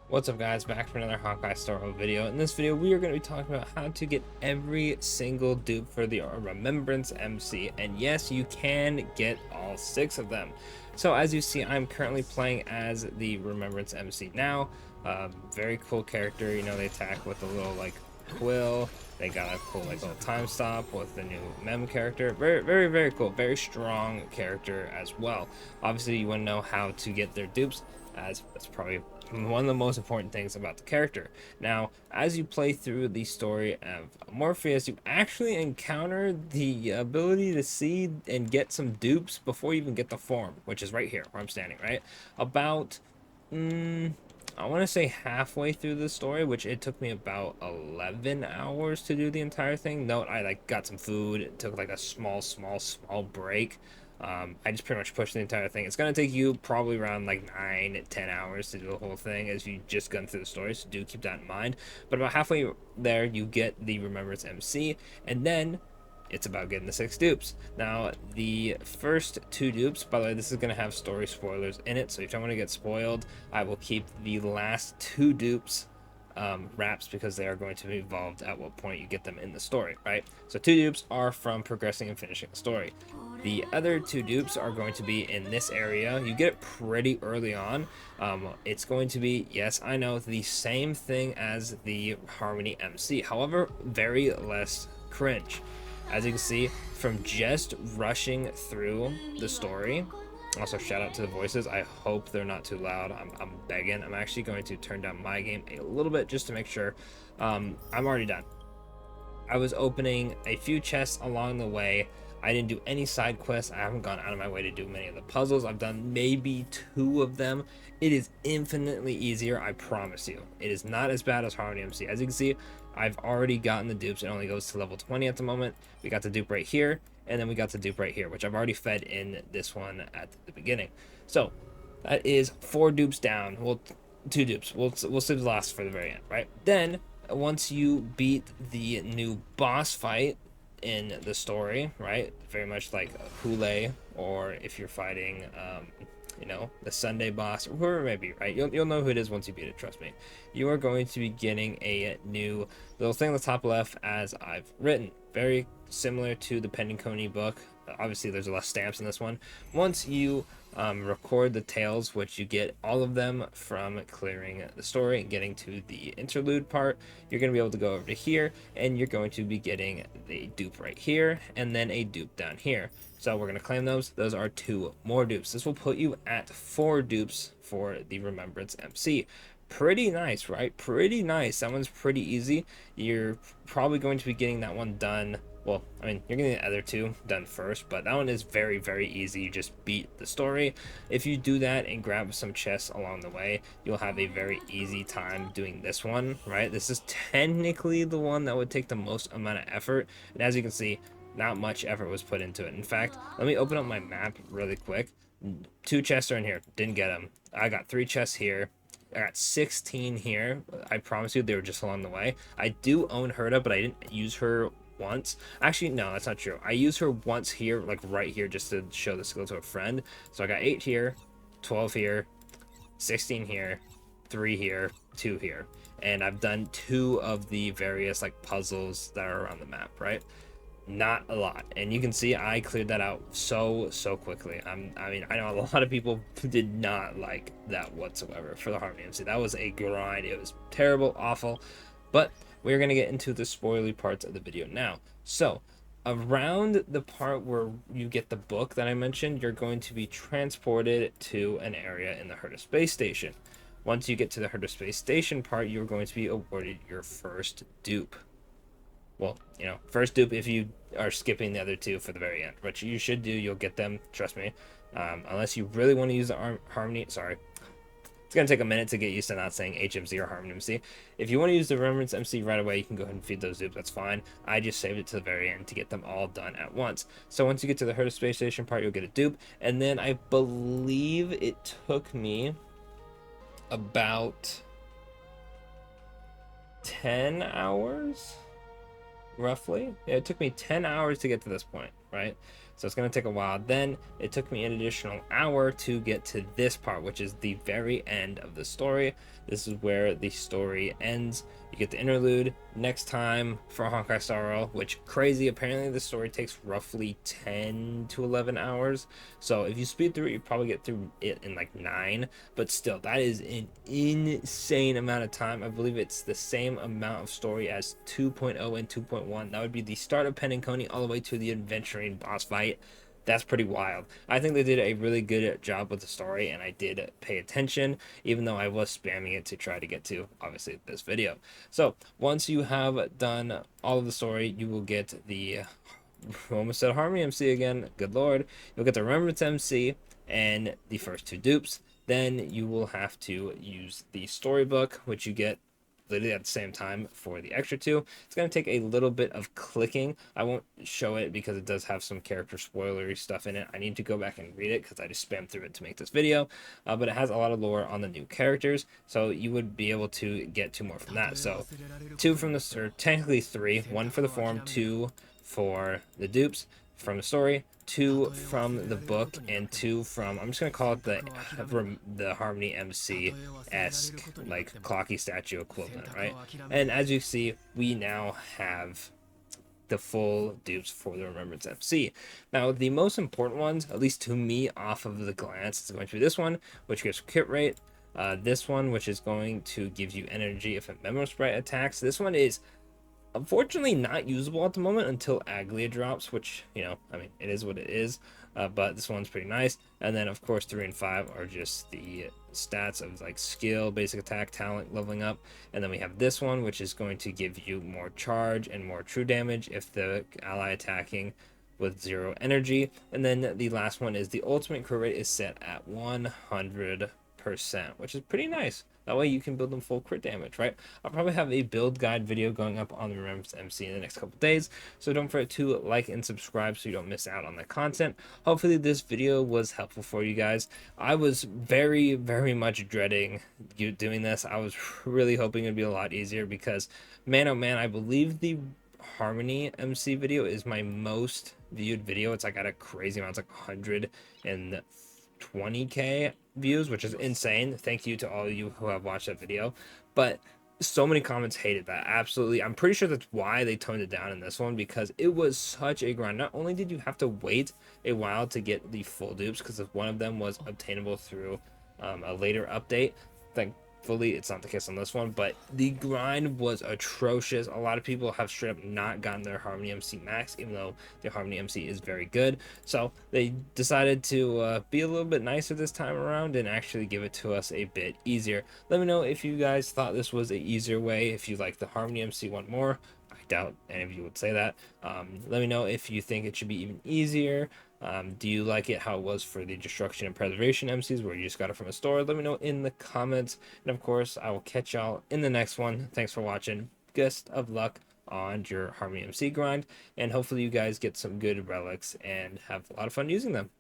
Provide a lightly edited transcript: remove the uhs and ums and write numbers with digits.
What's up guys, back for another Hawkeye Star video. In this video we are going to be talking about how to get every single dupe for the Remembrance MC, and yes, you can get all 6 of them. So as you see, I'm currently playing as the Remembrance MC now. Very cool character. You know, they attack with a little like quill. They got a cool like little time stop with the new mem character. Very cool, very strong character as well. Obviously you want to know how to get their dupes, as that's probably one of the most important things about the character. Now, as you play through the story of Morpheus, you actually encounter the ability to see and get some dupes before you even get the form, which is right here where I'm standing, right? About, I want to say halfway through the story, which it took me about 11 hours to do the entire thing. Note, I like got some food, it took like a small break. I just pretty much pushed the entire thing. It's going to take you probably around like 9-10 hours to do the whole thing as you just gone through the story, so do keep that in mind. But about halfway there, you get the Remembrance MC, and then it's about getting the 6 dupes. Now, the first 2 dupes, by the way, this is going to have story spoilers in it, so if you don't want to get spoiled, I will keep the last 2 dupes wraps because they are going to be involved at what point you get them in the story, right? So 2 dupes are from progressing and finishing the story. The other 2 dupes are going to be in this area. You get it pretty early on. It's going to be, yes, I know, the same thing as the Harmony MC, however, very less cringe. As you can see, from just rushing through the story, also shout out to the voices, I hope they're not too loud. I'm begging. I'm actually going to turn down my game a little bit just to make sure. I'm already done. I was opening a few chests along the way. I didn't do any side quests. I haven't gone out of my way to do many of the puzzles. I've done maybe 2 of them. It is infinitely easier, I promise you. It is not as bad as Harmony MC. As you can see, I've already gotten the dupes. It only goes to level 20 at the moment. We got the dupe right here, and then we got the dupe right here, which I've already fed in this one at the beginning. So that is 4 dupes down. Well, 2 dupes. We'll save the last for the very end, right? Then once you beat the new boss fight in the story, right, very much like Hule, or if you're fighting you know, the Sunday boss, or whoever it may be, right? You'll know who it is once you beat it, trust me. You are going to be getting a new little thing on the top left, as I've written. Very similar to the Pendincone book. Obviously, there's less stamps in this one. Once you record the tales, which you get all of them from clearing the story and getting to the interlude part, you're going to be able to go over to here, and you're going to be getting the dupe right here, and then a dupe down here. So we're going to claim those. Those are 2 more dupes. This will put you at 4 dupes for the Remembrance MC. Pretty nice, right? Pretty nice. That one's pretty easy. You're probably going to be getting that one done. Well, I mean, you're getting the other 2 done first, but that one is very easy. You just beat the story. If you do that and grab some chests along the way, you'll have a very easy time doing this one, right? This is technically the one that would take the most amount of effort, and as you can see, not much effort was put into it. In fact, let me open up my map really quick. 2 chests are in here. Didn't get them. I got 3 chests here. I got 16 here. I promise you they were just along the way. I do own Herda, but I didn't use her once. Actually, no, that's not true. I used her once here, like right here, just to show the skill to a friend. So I got 8 here, 12 here, 16 here, 3 here, 2 here. And I've done 2 of the various like puzzles that are around the map, right? Not a lot, and you can see I cleared that out so quickly. I mean, I know a lot of people did not like that whatsoever for the Harmony MC. That was a grind. It was terrible, awful, but we're gonna get into the spoilery parts of the video now. So around the part where you get the book that I mentioned, you're going to be transported to an area in the Herda space station. Once you get to the Herda space station part, you're going to be awarded your first dupe. Well, you know, first dupe if you are skipping the other 2 for the very end, which you should do. You'll get them, trust me. Unless you really want to use the Harmony, sorry. It's going to take a minute to get used to not saying HMC or Harmony MC. If you want to use the Remembrance MC right away, you can go ahead and feed those dupes, that's fine. I just saved it to the very end to get them all done at once. So once you get to the Herda Space Station part, you'll get a dupe, and then I believe it took me about 10 hours? Roughly. Yeah, it took me 10 hours to get to this point, right? So it's going to take a while. Then it took me an additional hour to get to this part, which is the very end of the story. This is where the story ends. You get the interlude next time for Honkai Star Rail, which crazy. Apparently the story takes roughly 10 to 11 hours. So if you speed through it, you probably get through it in like 9. But still, that is an insane amount of time. I believe it's the same amount of story as 2.0 and 2.1. That would be the start of Penacony all the way to the adventuring boss fight. That's pretty wild. I think they did a really good job with the story, and I did pay attention, even though I was spamming it to try to get to, obviously, this video. So, once you have done all of the story, you will get the, almost said Harmony MC again, good lord. You'll get the Remembrance MC and the first 2 dupes. Then you will have to use the storybook, which you get literally at the same time for the extra 2. It's going to take a little bit of clicking. I won't show it because it does have some character spoilery stuff in it. I need to go back and read it because I just spammed through it to make this video. But it has a lot of lore on the new characters, so you would be able to get 2 more from that. So 2 from the, or technically 3, 1 for the form, 2 for the dupes from the story, 2 from the book, and 2 from, I'm just gonna call it the Harmony MC-esque, like clocky statue equivalent, right? And as you see, we now have the full dupes for the Remembrance MC. Now, the most important ones, at least to me off of the glance, is going to be this one, which gives crit rate. This one, which is going to give you energy if a Memo Sprite attacks. This one is unfortunately not usable at the moment until Aglia drops, which, you know, I mean, it is what it is, but this one's pretty nice. And then of course 3 and 5 are just the stats of like skill, basic attack, talent, leveling up. And then we have this one, which is going to give you more charge and more true damage if the ally attacking with 0 energy. And then the last one is the ultimate crit rate is set at 100%, which is pretty nice. That way you can build them full crit damage, right? I'll probably have a build guide video going up on the Remembrance MC in the next couple days, so don't forget to like and subscribe so you don't miss out on the content. Hopefully this video was helpful for you guys. I was very, very much dreading you doing this. I was really hoping it'd be a lot easier because, man, oh man, I believe the Harmony MC video is my most viewed video. It's like at a crazy amount. It's like 120k views, which is insane. Thank you to all of you who have watched that video, but so many comments hated that. Absolutely, I'm pretty sure that's why they toned it down in this one, because it was such a grind. Not only did you have to wait a while to get the full dupes, because one of them was obtainable through a later update, thankfully it's not the case on this one, but the grind was atrocious. A lot of people have straight up not gotten their Harmony MC max, even though the Harmony MC is very good. So they decided to be a little bit nicer this time around and actually give it to us a bit easier. Let me know if you guys thought this was an easier way, if you like the Harmony MC one more. I doubt any of you would say that. Let me know if you think it should be even easier. Do you like it how it was for the Destruction and Preservation MCs, where you just got it from a store? Let me know in the comments. And of course, I will catch y'all in the next one. Thanks for watching. Best of luck on your Harmony MC grind, and hopefully you guys get some good relics and have a lot of fun using them.